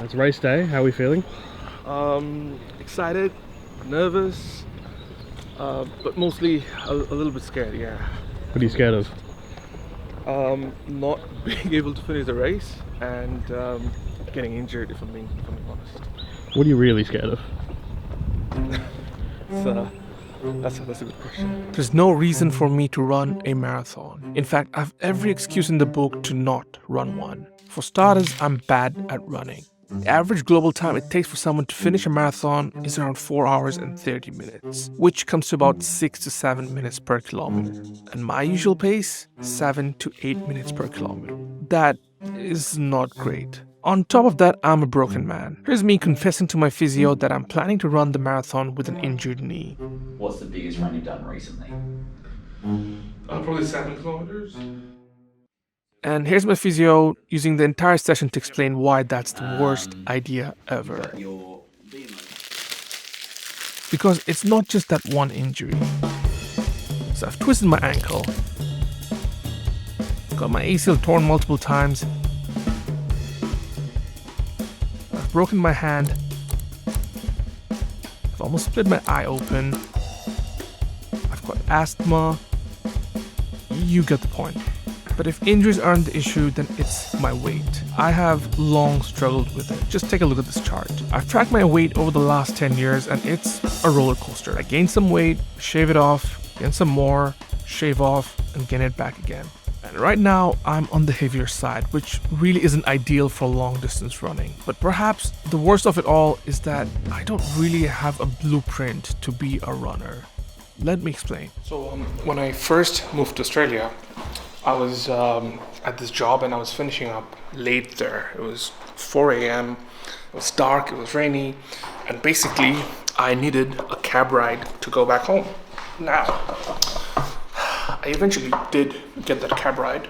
It's race day. How are we feeling? Excited, nervous, but mostly a little bit scared, yeah. What are you scared of? Not being able to finish the race and getting injured, if I'm being honest. What are you really scared of? That's a good question. There's no reason for me to run a marathon. In fact, I have every excuse in the book to not run one. For starters, I'm bad at running. The average global time it takes for someone to finish a marathon is around 4 hours and 30 minutes, which comes to about 6 to 7 minutes per kilometer. And my usual pace, 7 to 8 minutes per kilometer. That is not great. On top of that, I'm a broken man. Here's me confessing to my physio that I'm planning to run the marathon with an injured knee. What's the biggest run you've done recently? Probably 7 kilometers. And here's my physio using the entire session to explain why that's the worst idea ever. Because it's not just that one injury. So I've twisted my ankle, got my ACL torn multiple times, I've broken my hand, I've almost split my eye open, I've got asthma. You get the point. But if injuries aren't the issue, then it's my weight. I have long struggled with it. Just take a look at this chart. I've tracked my weight over the last 10 years and it's a roller coaster. I gain some weight, shave it off, gain some more, shave off, and gain it back again. And right now, I'm on the heavier side, which really isn't ideal for long distance running. But perhaps the worst of it all is that I don't really have a blueprint to be a runner. Let me explain. So when I first moved to Australia, I was at this job and I was finishing up late there. It was 4 a.m., it was dark, it was rainy, and basically I needed a cab ride to go back home. Now, I eventually did get that cab ride,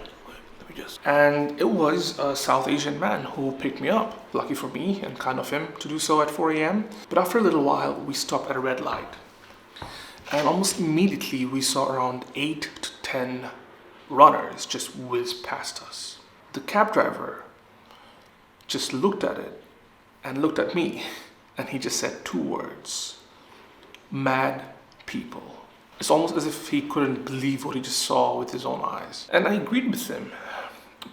and it was a South Asian man who picked me up. Lucky for me, and kind of him, to do so at 4 a.m. But after a little while, we stopped at a red light. And almost immediately we saw around 8 to 10 runners just whiz past us. The cab driver just looked at it and looked at me, and he just said 2 words: mad people. It's almost as if he couldn't believe what he just saw with his own eyes. And I agreed with him,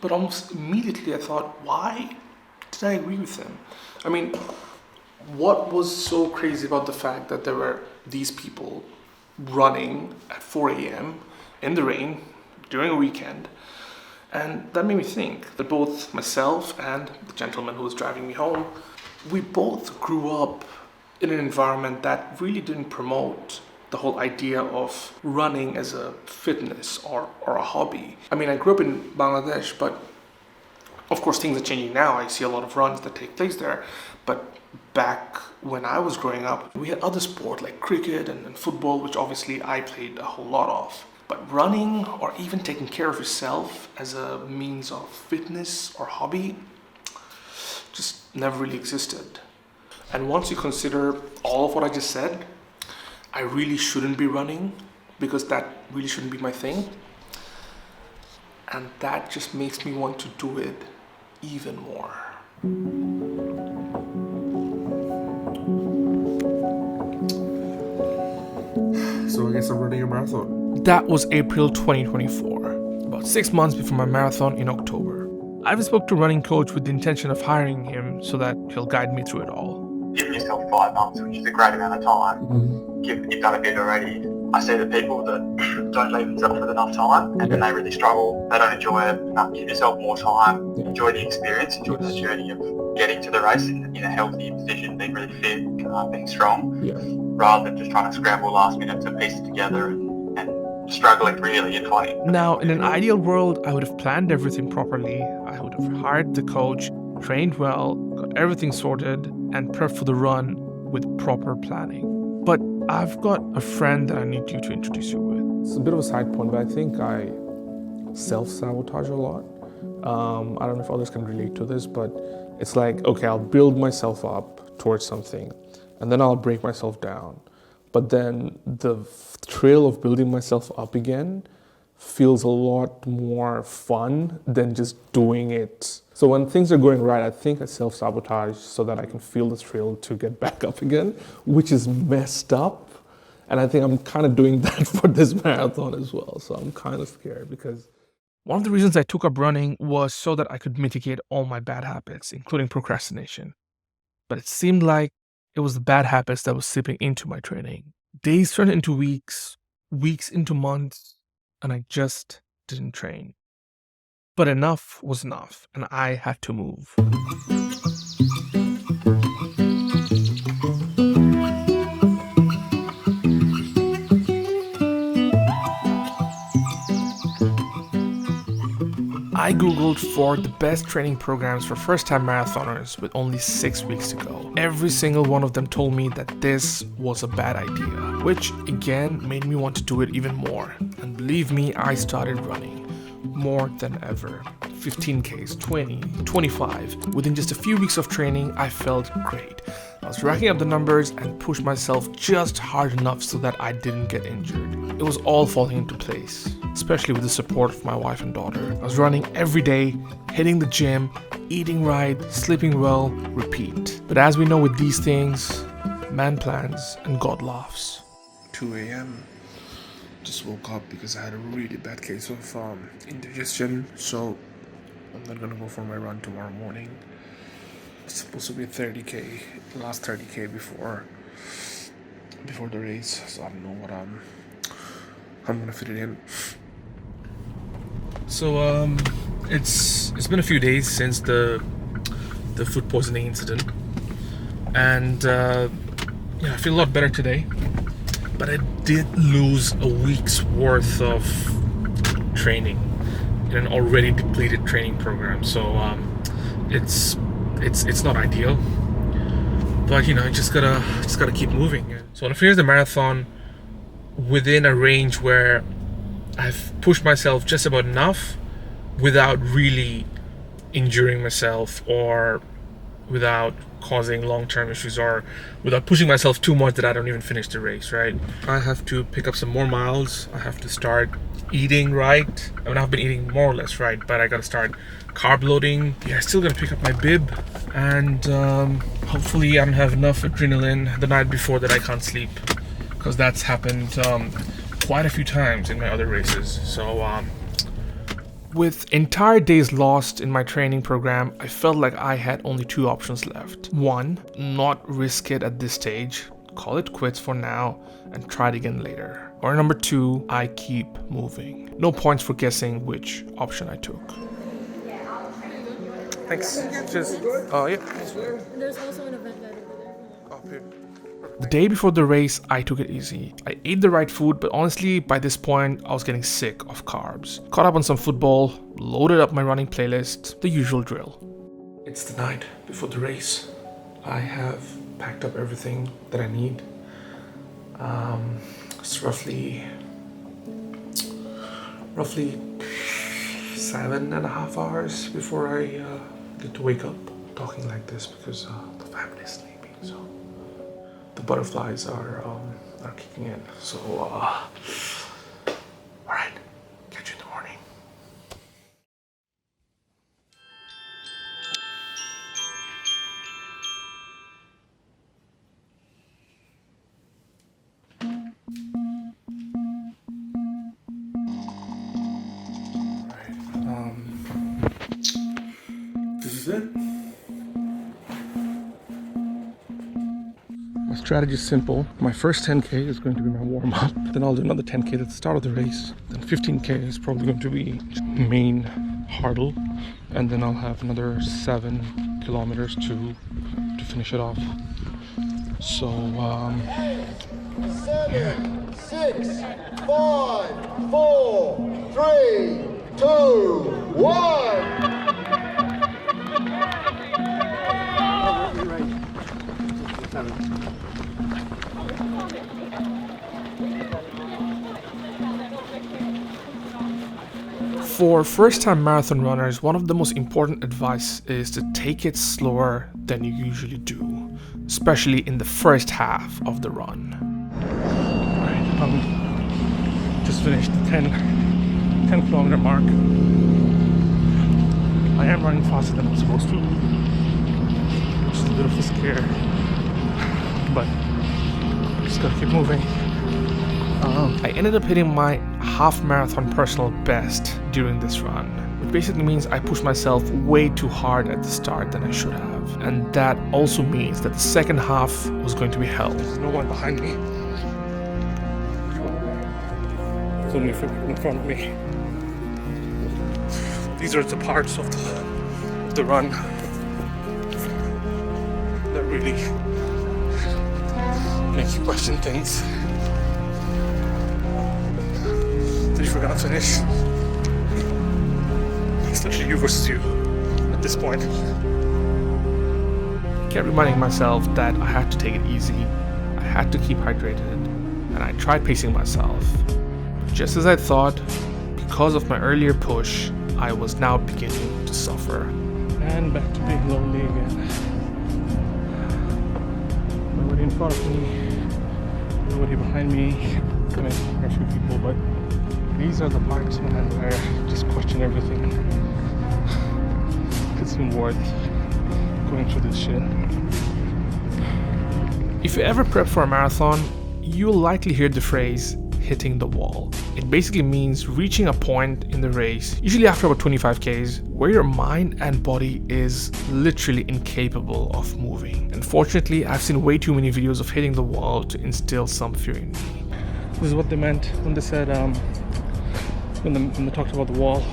but almost immediately I thought, why did I agree with him? I mean, what was so crazy about the fact that there were these people running at 4 a.m. in the rain during a weekend? And that made me think that both myself and the gentleman who was driving me home, we both grew up in an environment that really didn't promote the whole idea of running as a fitness or a hobby. I mean, I grew up in Bangladesh, but of course things are changing now. I see a lot of runs that take place there. But back when I was growing up, we had other sports like cricket and football, which obviously I played a whole lot of. But running or even taking care of yourself as a means of fitness or hobby just never really existed. And once you consider all of what I just said, I really shouldn't be running because that really shouldn't be my thing. And that just makes me want to do it even more. So I guess I'm running a marathon. That was April 2024, about 6 months before my marathon in October. I've spoke to a running coach with the intention of hiring him so that he'll guide me through it all. Give yourself 5 months, which is a great amount of time. You've done a bit already. I see the people that don't leave themselves with enough time and then they really struggle. They don't enjoy it. Give yourself more time. Enjoy the experience. Enjoy the journey of getting to the race in a healthy position, being really fit, being strong, rather than just trying to scramble last minute to piece it together and struggling really and finding. Now, in an ideal world, I would have planned everything properly. I would have hired the coach, trained well, got everything sorted, and prepped for the run with proper planning. But I've got a friend that I need you to introduce you with. It's a bit of a side point, but I think I self-sabotage a lot. I don't know if others can relate to this, but it's like, okay, I'll build myself up towards something, and then I'll break myself down. But then the thrill of building myself up again feels a lot more fun than just doing it. So when things are going right, I think I self-sabotage so that I can feel the thrill to get back up again, which is messed up. And I think I'm kind of doing that for this marathon as well. So I'm kind of scared because One of the reasons I took up running was so that I could mitigate all my bad habits, including procrastination. But it seemed like it was the bad habits that was seeping into my training. Days turned into weeks, weeks into months, and I just didn't train. But enough was enough, and I had to move. I googled for the best training programs for first-time marathoners with only 6 weeks to go. Every single one of them told me that this was a bad idea, which again made me want to do it even more. And believe me, I started running more than ever. 15Ks, 20, 25. Within just a few weeks of training, I felt great. I was racking up the numbers and pushed myself just hard enough so that I didn't get injured. It was all falling into place, especially with the support of my wife and daughter. I was running every day, hitting the gym, eating right, sleeping well, repeat. But as we know with these things, man plans and God laughs. 2 a.m. Just woke up because I had a really bad case of indigestion, so I'm not gonna go for my run tomorrow morning. It's supposed to be a 30K, the last 30K before the race, so I don't know what I'm gonna fit it in. So it's been a few days since the food poisoning incident, and I feel a lot better today. But I did lose a week's worth of training in an already depleted training program. So it's not ideal. But just gotta keep moving. So I want to finish the marathon within a range where I've pushed myself just about enough without really injuring myself or without causing long-term issues or without pushing myself too much that I don't even finish the race, right? I have to pick up some more miles. I have to start eating right. I mean, I've been eating more or less right, but I gotta start carb loading. Yeah, I'm still gonna pick up my bib, and hopefully I don't have enough adrenaline the night before that I can't sleep, because that's happened quite a few times in my other races. So with entire days lost in my training program, I felt like I had only two options left. One, not risk it at this stage, call it quits for now, and try it again later. Or number two, I keep moving. No points for guessing which option I took. Thanks. Just yeah. There's also an event that over there. The day before the race, I took it easy. I ate the right food, but honestly, by this point, I was getting sick of carbs. Caught up on some football, loaded up my running playlist, the usual drill. It's the night before the race. I have packed up everything that I need. It's roughly 7.5 hours before I get to wake up. Talking like this because the family is sleeping, so the butterflies are kicking in. So all right, catch you in the morning. This is it. My strategy is simple. My first 10K is going to be my warm-up. Then I'll do another 10K at the start of the race. Then 15K is probably going to be main hurdle. And then I'll have another 7 kilometers to finish it off. So, 7, 6, 5, 4, 3, 2, 1. For first-time marathon runners, one of the most important advice is to take it slower than you usually do, especially in the first half of the run. alright, just finished 10 10-kilometer mark. I am running faster than I'm supposed to, which is a bit of a scare, but just gotta keep moving. I ended up hitting my half marathon personal best during this run, which basically means I pushed myself way too hard at the start than I should have. And that also means that the second half was going to be hell. There's no one behind me. There's only a few people in front of me. These are the parts of the run that really make you question things. That if we're gonna finish, especially you versus you at this point. I kept reminding myself that I had to take it easy, I had to keep hydrated, and I tried pacing myself. Just as I thought, because of my earlier push, I was now beginning to suffer. And back to being lonely again. Nobody in front of me, nobody behind me. I mean, there are a few people, but these are the parts, man, where I just question everything. It's even worth going through this shit. If you ever prep for a marathon, you'll likely hear the phrase hitting the wall. It basically means reaching a point in the race, usually after about 25 Ks, where your mind and body is literally incapable of moving. Unfortunately, I've seen way too many videos of hitting the wall to instill some fear in me. This is what they meant when they said, when they talked about the wall.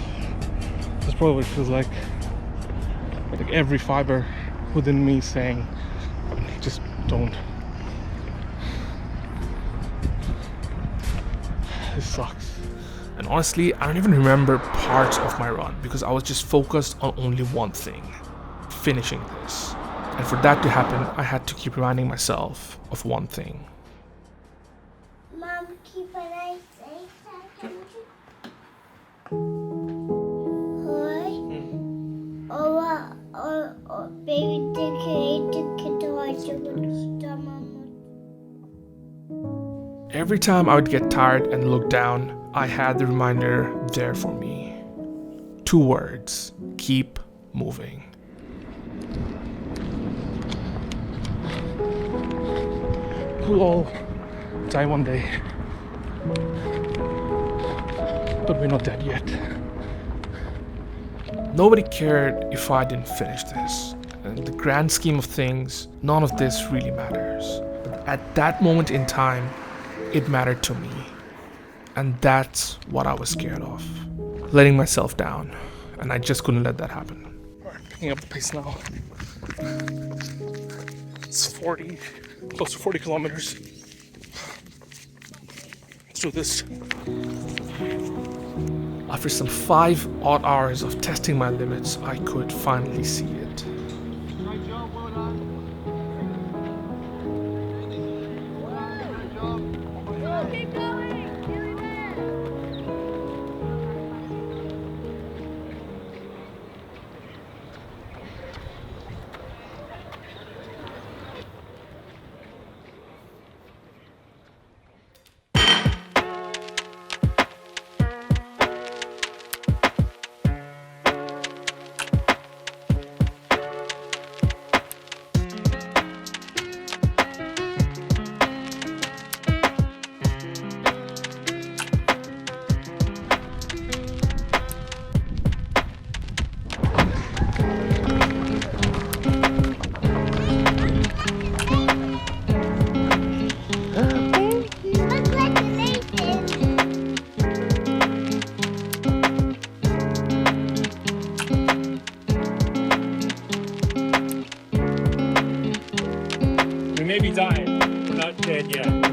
That's probably what it feels like every fiber within me saying, just don't. This sucks. And honestly, I don't even remember parts of my run because I was just focused on only one thing, finishing this. And for that to happen, I had to keep reminding myself of one thing. Mom, keep an eye safe. Or baby, Every time I would get tired and look down, I had the reminder there for me. 2 words: keep moving. We'll all die one day, but we're not dead yet. Nobody cared if I didn't finish this. In the grand scheme of things, none of this really matters. But at that moment in time, it mattered to me. And that's what I was scared of. Letting myself down. And I just couldn't let that happen. Alright, picking up the pace now. It's close to 40 kilometers. Let's do this. After some 5 odd hours of testing my limits, I could finally see it. Keep going! You're there! We may be dying, we're not dead yet.